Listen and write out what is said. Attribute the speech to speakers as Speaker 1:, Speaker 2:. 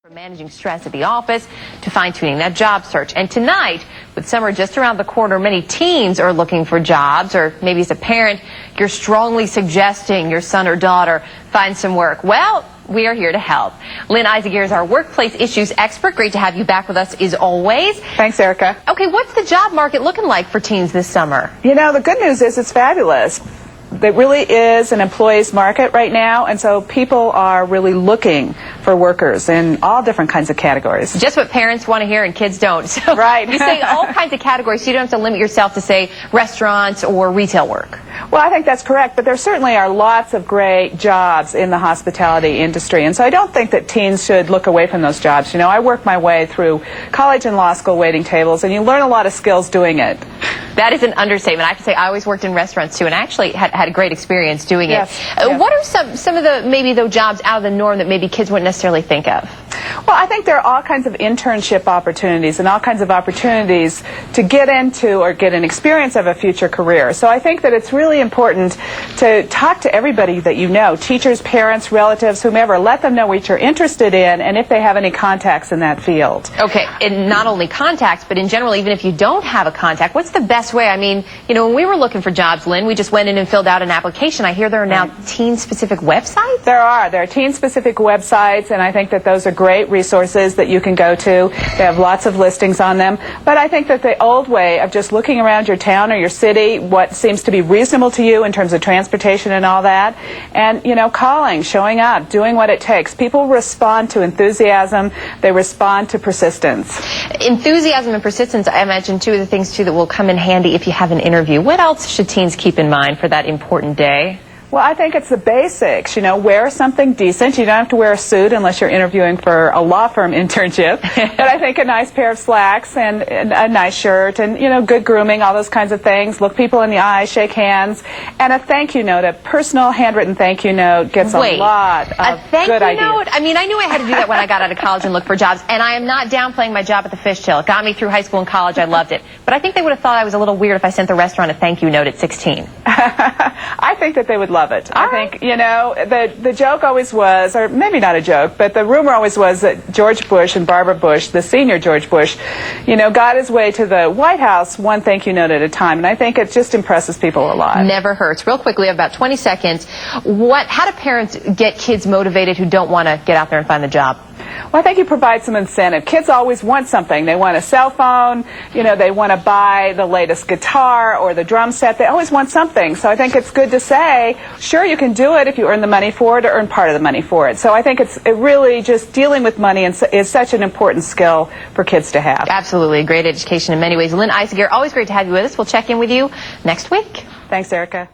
Speaker 1: From managing stress at the office to fine-tuning that job search. And tonight, with summer just around the corner, many teens are looking for jobs, or maybe as a parent, you're strongly suggesting your son or daughter find some work. Well, we are here to help. Lynn Isager is our workplace issues expert. Great to have you back with us as always.
Speaker 2: Thanks, Erica.
Speaker 1: Okay, what's the job market looking like for teens this summer?
Speaker 2: You know, the good news is it's fabulous. There really is an employee's market right now, and so people are really looking for workers in all different kinds of categories.
Speaker 1: Just what parents want to hear and kids don't. So
Speaker 2: right.
Speaker 1: You say all kinds of categories, so you don't have to limit yourself to, say, restaurants or retail work.
Speaker 2: Well, I think that's correct, but there certainly are lots of great jobs in the hospitality industry, and so I don't think that teens should look away from those jobs. You know, I worked my way through college and law school waiting tables, and you learn a lot of skills doing it.
Speaker 1: That is an understatement. I have to say, I always worked in restaurants too, and actually had a great experience doing it.
Speaker 2: Yes.
Speaker 1: What are some of the maybe those jobs out of the norm that maybe kids wouldn't necessarily think of?
Speaker 2: Well, I think there are all kinds of internship opportunities and all kinds of opportunities to get into or get an experience of a future career. So I think that it's really important to talk to everybody that you know, teachers, parents, relatives, whomever. Let them know what you're interested in and if they have any contacts in that field.
Speaker 1: Okay, and not only contacts, but in general, even if you don't have a contact, what's the best way? I mean, you know, when we were looking for jobs, Lynn, we just went in and filled out an application. I hear there are now teen-specific websites?
Speaker 2: There are teen-specific websites, and I think that those are great resources that you can go to. They have lots of listings on them. But I think that the old way of just looking around your town or your city, what seems to be reasonable to you in terms of transportation and all that, and, you know, calling, showing up, doing what it takes. People respond to enthusiasm. They respond to persistence.
Speaker 1: Enthusiasm and persistence, I imagine, two of the things, too, that will come in handy if you have an interview. What else should teens keep in mind for that important day?
Speaker 2: Well, I think it's the basics. You know, wear something decent. You don't have to wear a suit unless you're interviewing for a law firm internship. But I think a nice pair of slacks and a nice shirt and, you know, good grooming, all those kinds of things. Look people in the eye, shake hands. And a thank you note, a personal handwritten thank you note gets a lot of good ideas.
Speaker 1: A thank you note? I mean, I knew I had to do that when I got out of college and looked for jobs. And I am not downplaying my job at the Fish Tail. It got me through high school and college. I loved it. But I think they would have thought I was a little weird if I sent the restaurant a thank you note at 16.
Speaker 2: I think that they would love it. I think, you know, the joke always was, or maybe not a joke, but the rumor always was that George Bush and Barbara Bush, the senior George Bush, you know, got his way to the White House one thank you note at a time. And I think it just impresses people a lot.
Speaker 1: Never hurts. Real quickly, we have about 20 seconds. How do parents get kids motivated who don't want to get out there and find the job?
Speaker 2: Well, I think you provide some incentive. Kids always want something. They want a cell phone, you know, they want to buy the latest guitar or the drum set. They always want something. So I think it's good to say, sure, you can do it if you earn the money for it or earn part of the money for it. So I think it really just dealing with money is such an important skill for kids to have.
Speaker 1: Absolutely. A great education in many ways. Lynn Isager, always great to have you with us. We'll check in with you next week.
Speaker 2: Thanks, Erica.